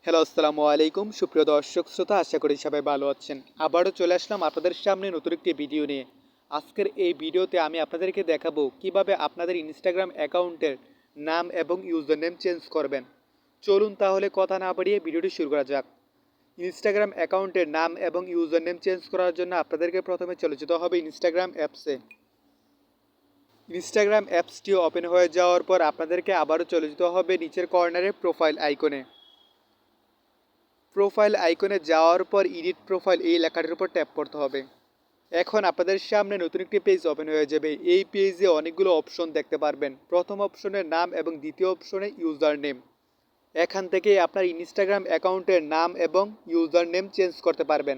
Hello, আসসালামু আলাইকুম সুপ্রিয় দর্শক শ্রোতা, আশা করি সবাই ভালো আছেন। আবারও চলে আসলাম আপনাদের সামনে নতুন একটি ভিডিও নিয়ে। আজকের এই ভিডিওতে আমি আপনাদেরকে দেখাবো কিভাবে আপনাদের ইনস্টাগ্রাম অ্যাকাউন্টের নাম এবং ইউজার নেম চেঞ্জ করবেন। চলুন তাহলে কথা না বাড়িয়ে ভিডিওটি শুরু করা যাক। ইনস্টাগ্রাম অ্যাকাউন্টের নাম এবং ইউজার নেম চেঞ্জ করার জন্য আপনাদেরকে প্রথমে চলে যেতে হবে ইনস্টাগ্রাম অ্যাপসে। ইনস্টাগ্রাম অ্যাপসটি ওপেন হয়ে যাওয়ার পর আপনাদেরকে আবারও চলে যেতে হবে নিচের কর্নারে প্রোফাইল আইকনে। প্রোফাইল আইকনে যাওয়ার পর এডিট প্রোফাইল এই লেখাটির উপর ট্যাপ করতে হবে। এখন আপনাদের সামনে নতুন একটি পেজ ওপেন হয়ে যাবে। এই পেজে অনেকগুলো অপশন দেখতে পারবেন। প্রথম অপশনের নাম এবং দ্বিতীয় অপশনে ইউজার নেম। এখান থেকে আপনার ইনস্টাগ্রাম অ্যাকাউন্টের নাম এবং ইউজার নেম চেঞ্জ করতে পারবেন।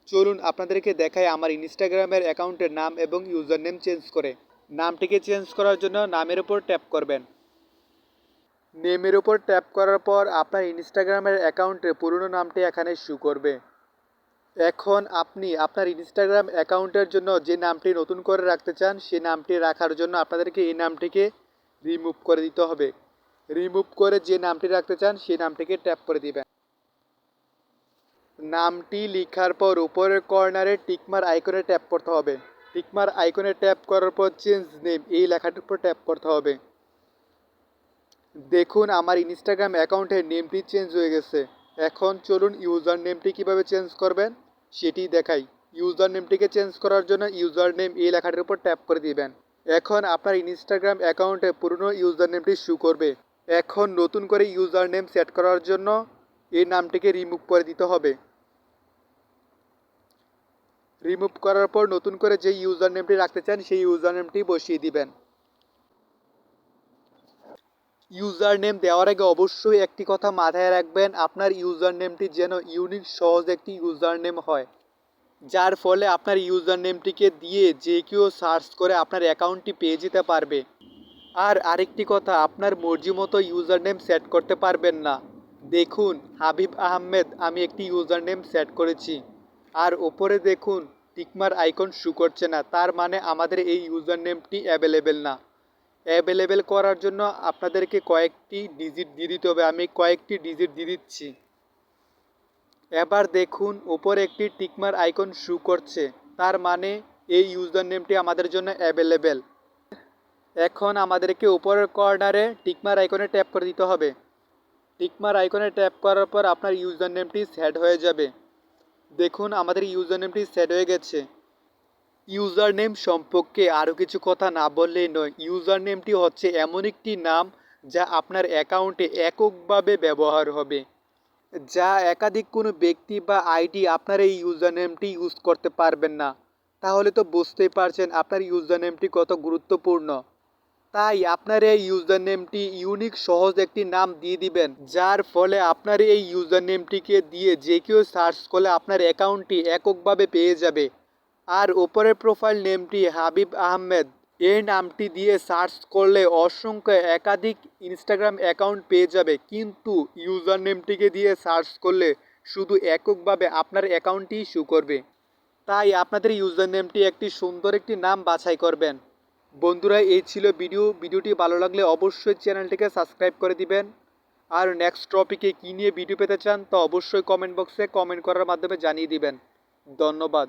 চলুন আপনাদেরকে দেখাই আমার ইনস্টাগ্রামের অ্যাকাউন্টের নাম এবং ইউজার নেম চেঞ্জ করে। নামটিকে চেঞ্জ করার জন্য নামের উপর ট্যাপ করবেন। নেমের উপর ট্যাপ করার পর আপনার ইনস্টাগ্রামের অ্যাকাউন্টের পুরনো নামটি এখানে শো করবে। এখন আপনি আপনার ইনস্টাগ্রাম অ্যাকাউন্টের জন্য যে নামটি নতুন করে রাখতে চান সেই নামটি রাখার জন্য আপনাদেরকে এই নামটিকে রিমুভ করে দিতে হবে। রিমুভ করে যে নামটি রাখতে চান সেই নামটিকে ট্যাপ করে দিবেন। নামটি লেখার পর উপরের কর্নারে টিকমার আইকনে ট্যাপ করতে হবে। টিকমার আইকনে ট্যাপ করার পর চেঞ্জ নেম এই লেখাটির উপর ট্যাপ করতে হবে। দেখুন আমার ইনস্টাগ্রাম অ্যাকাউন্টের নেমটি চেঞ্জ হয়ে গেছে। এখন চলুন ইউজার নেমটি কীভাবে চেঞ্জ করবেন সেটি দেখাই। ইউজার নেমটিকে চেঞ্জ করার জন্য ইউজার নেম এই লেখাটির উপর ট্যাপ করে দিবেন। এখন আপনার ইনস্টাগ্রাম অ্যাকাউন্টে পুরনো ইউজার নেমটি শো করবে। এখন নতুন করে ইউজার নেম সেট করার জন্য এই নামটিকে রিমুভ করে দিতে হবে। রিমুভ করার পর নতুন করে যে ইউজার নেমটি রাখতে চান সেই ইউজার নেমটি বসিয়ে দিবেন। ইউজার নেম দেওয়ার আগে অবশ্যই একটি কথা মাথায় রাখবেন, আপনার ইউজার নেমটি যেন ইউনিক সহজ একটি ইউজার নেম হয়, যার ফলে আপনার ইউজার নেমটিকে দিয়ে যে কেউ সার্চ করে আপনার অ্যাকাউন্টটি পেয়ে যেতে পারবে। আর আরেকটি কথা, আপনার মর্জি মতো ইউজার নেম সেট করতে পারবেন না। দেখুন হাবিব আহমেদ আমি একটি ইউজার নেম সেট করেছি, আর ওপরে দেখুন টিকমার আইকন শো করছে না, তার মানে আমাদের এই ইউজার নেমটি অ্যাভেলেবেল না। অ্যাভেলেবেল করার জন্য আপনাদেরকে কয়েকটি ডিজিট দিয়ে দিতে হবে। আমি কয়েকটি ডিজিট দিয়ে দিচ্ছি। এবার দেখুন ওপরে একটি টিকমার আইকন শো করছে, তার মানে এই ইউজার নেমটি আমাদের জন্য অ্যাভেলেবেল। এখন আমাদেরকে উপরের কর্নারে টিকমার আইকনে ট্যাপ করে দিতে হবে। টিকমার আইকনে ট্যাপ করার পর আপনার ইউজার নেমটি সেট হয়ে যাবে। দেখুন আমাদের ইউজার নেমটি সেট হয়ে গেছে। ইউজার নেম সম্পর্কে আরও কিছু কথা না বললেই নয়। ইউজার নেমটি হচ্ছে এমন একটি নাম যা আপনার অ্যাকাউন্টে এককভাবে ব্যবহার হবে, যা একাধিক কোনো ব্যক্তি বা আইডি আপনার এই ইউজার নেমটি ইউজ করতে পারবেন না। তাহলে তো বুঝতেই পারছেন আপনার ইউজার নেমটি কত গুরুত্বপূর্ণ। তাই আপনার এই ইউজার নেমটি ইউনিক সহজ একটি নাম দিয়ে দিবেন, যার ফলে আপনার এই ইউজার নেমটিকে দিয়ে যে কেউ সার্চ করলে আপনার অ্যাকাউন্টটি এককভাবে পেয়ে যাবে। আর ওপরের প্রোফাইল নেমটি হাবিব আহমেদ, এই নামটি দিয়ে সার্চ করলে অসংখ্য একাধিক ইনস্টাগ্রাম অ্যাকাউন্ট পেয়ে যাবে, কিন্তু ইউজার নেমটিকে দিয়ে সার্চ করলে শুধু এককভাবে আপনার অ্যাকাউন্টটিই শো করবে। তাই আপনাদের ইউজার নেমটি একটি সুন্দর একটি নাম বাছাই করবেন। বন্ধুরা এই ছিল ভিডিওটি ভালো লাগলে অবশ্যই চ্যানেলটিকে সাবস্ক্রাইব করে দিবেন। আর নেক্সট টপিকে কী নিয়ে ভিডিও পেতে চান তা অবশ্যই কমেন্ট বক্সে কমেন্ট করার মাধ্যমে জানিয়ে দিবেন। ধন্যবাদ।